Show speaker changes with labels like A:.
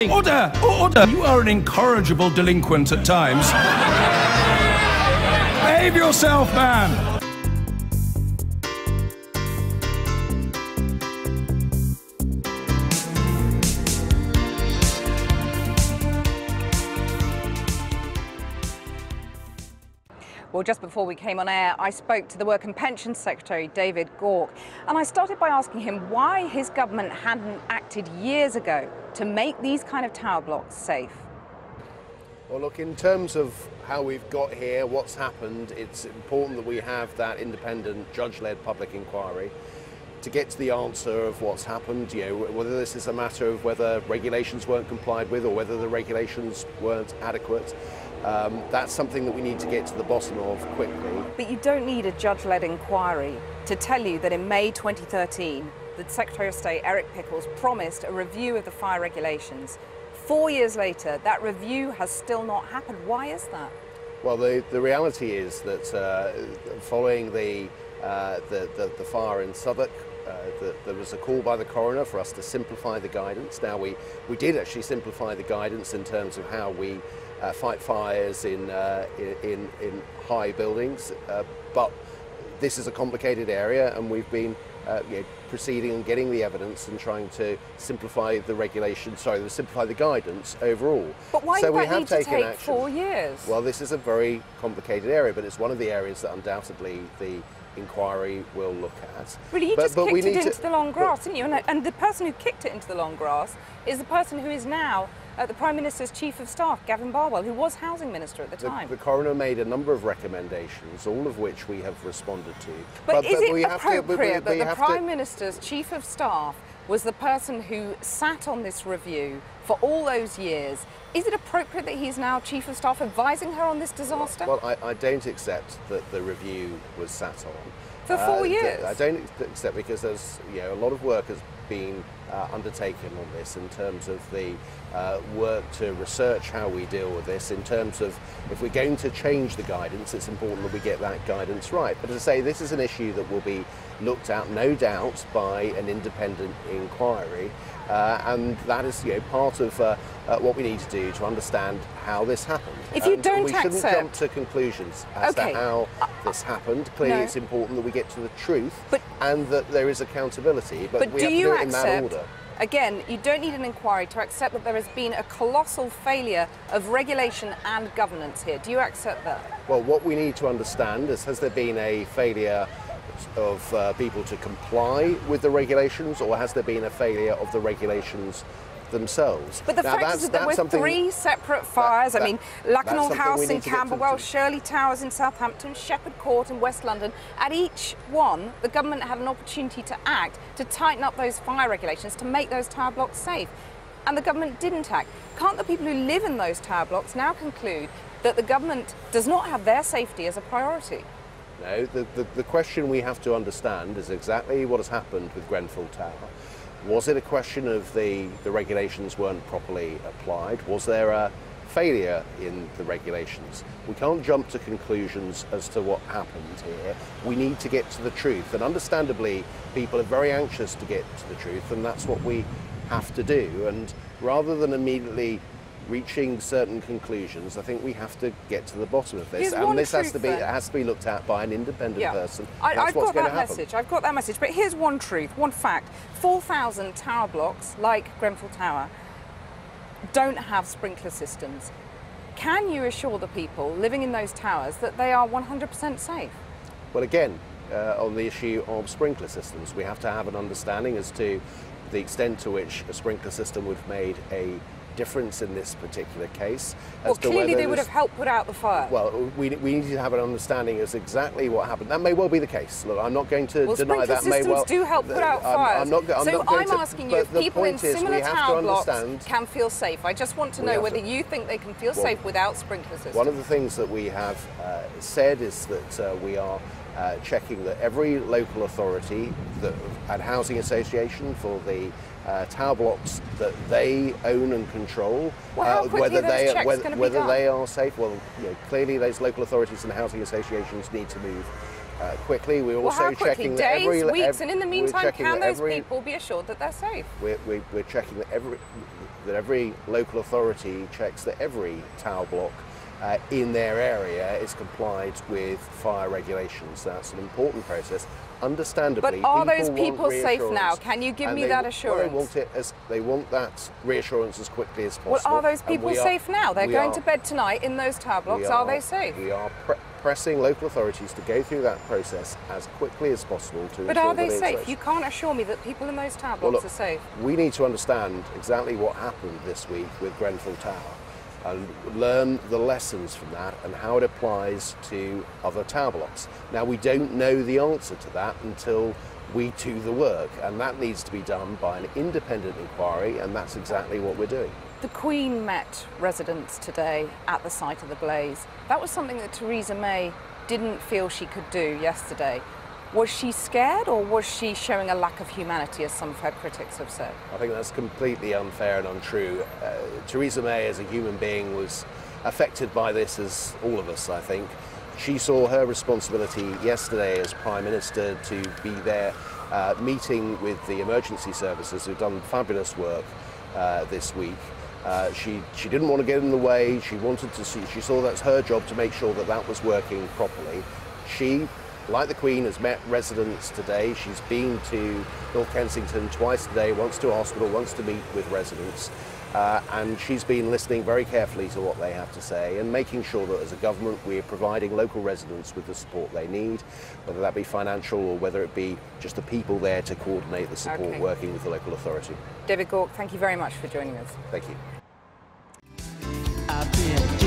A: Order! Order! You are an incorrigible delinquent at times. Behave yourself, man!
B: Well, just before we came on air, I spoke to the Work and Pensions Secretary, David Gauke, and I started by asking him why his government hadn't acted years ago to make these kind of tower blocks safe.
C: Well, look, in terms of how we've got here, what's happened, it's important that we have that independent, judge-led public inquiry to get to the answer of what's happened, whether this is a matter of whether regulations weren't complied with or whether the regulations weren't adequate. That's something that we need to get to the bottom of quickly.
B: But you don't need a judge-led inquiry to tell you that in May 2013, the Secretary of State, Eric Pickles, promised a review of the fire regulations. 4 years later, that review has still not happened. Why is that?
C: Well, the reality is that following the fire in Southwark, there was a call by the coroner for us to simplify the guidance. Now, we did actually simplify the guidance in terms of how we fight fires in high buildings, but this is a complicated area, and we've been proceeding and getting the evidence and trying to simplify the regulations, simplify the guidance overall.
B: But why
C: so
B: did
C: we
B: that
C: have
B: need to
C: taken
B: take
C: action.
B: 4 years?
C: Well, this is a very complicated area, but it's one of the areas that undoubtedly the inquiry will look at.
B: Really, you just kicked it into the long grass, didn't you? And the person who kicked it into the long grass is the person who is now the Prime Minister's Chief of Staff, Gavin Barwell, who was Housing Minister at the time.
C: The coroner made a number of recommendations, all of which we have responded to.
B: But is it appropriate that the Prime Minister's Chief of Staff was the person who sat on this review for all those years? Is it appropriate that he's now Chief of Staff advising her on this disaster?
C: Well, I don't accept that the review was sat on.
B: For 4 years?
C: I don't accept, because there's a lot of work has been undertaken on this in terms of the work to research how we deal with this. In terms of if we're going to change the guidance, it's important that we get that guidance right. But as I say, this is an issue that will be looked at, no doubt, by an independent inquiry, and that is part of what we need to do to understand how this happened.
B: If you don't
C: we shouldn't jump to conclusions as to how this happened. Clearly, it's important that we get to the truth and that there is accountability, but we have to do it in that order.
B: Again, you don't need an inquiry to accept that there has been a colossal failure of regulation and governance here. Do you accept that?
C: Well, what we need to understand is, has there been a failure of people to comply with the regulations, or has there been a failure of the regulations themselves?
B: But the fact is that there were 3 separate fires. I mean, Lakanal House in Camberwell, Shirley Towers in Southampton, Shepherd Court in West London. At each one, the government had an opportunity to act, to tighten up those fire regulations, to make those tower blocks safe. And the government didn't act. Can't the people who live in those tower blocks now conclude that the government does not have their safety as a priority?
C: No, the question we have to understand is exactly what has happened with Grenfell Tower. Was it a question of the regulations weren't properly applied? Was there a failure in the regulations? We can't jump to conclusions as to what happened here. We need to get to the truth, and understandably people are very anxious to get to the truth, and that's what we have to do. And rather than immediately reaching certain conclusions, I think we have to get to the bottom of this, and this has to be looked at by an independent person.
B: I've got that message, but here's one truth, one fact. 4,000 tower blocks like Grenfell Tower don't have sprinkler systems. Can you assure the people living in those towers that they are 100% safe?
C: Well, again, on the issue of sprinkler systems, we have to have an understanding as to the extent to which a sprinkler system would have made a difference in this particular case.
B: Well, clearly they would have helped put out the fire.
C: Well, we need to have an understanding as exactly what happened. That may well be the case. Look, I'm not going to deny that.
B: Sprinkler systems do help put out fires. I'm asking you if people in similar tower blocks can feel safe. I just want to know whether you think they can feel safe without sprinkler systems.
C: One of the things that we have said is that we are checking that every local authority and housing association for the tower blocks that they own and control, whether they are safe. Well, clearly those local authorities and housing associations need to move quickly. We're also checking that
B: days, weeks, and in the meantime, can those people be assured that they're safe?
C: We're checking that that every local authority checks that every tower block in their area is complied with fire regulations. That's an important process. Understandably,
B: but are those people safe now? Can you give me that assurance?
C: Well, they want that reassurance as quickly as possible.
B: Well, are those people safe now? They're going to bed tonight in those tower blocks. Are they safe?
C: We are pressing local authorities to go through that process as quickly as possible to ensure that it's safe.
B: But are they safe? You can't assure me that people in those tower blocks are safe.
C: We need to understand exactly what happened this week with Grenfell Tower and learn the lessons from that and how it applies to other tower blocks. Now, we don't know the answer to that until we do the work, and that needs to be done by an independent inquiry, and that's exactly what we're doing.
B: The Queen met residents today at the site of the blaze. That was something that Theresa May didn't feel she could do yesterday. Was she scared, or was she showing a lack of humanity, as some of her critics have said?
C: I think that's completely unfair and untrue. Theresa May, as a human being, was affected by this, as all of us, I think. She saw her responsibility yesterday as Prime Minister to be there meeting with the emergency services who've done fabulous work this week. She didn't want to get in the way. She saw that's her job to make sure that that was working properly. She, like the Queen, has met residents today. She's been to North Kensington twice today, once to a hospital, once to meet with residents. And she's been listening very carefully to what they have to say and making sure that as a government we are providing local residents with the support they need, whether that be financial or whether it be just the people there to coordinate the support working with the local authority.
B: David Gauke, thank you very much for joining us.
C: Thank you.
D: I've been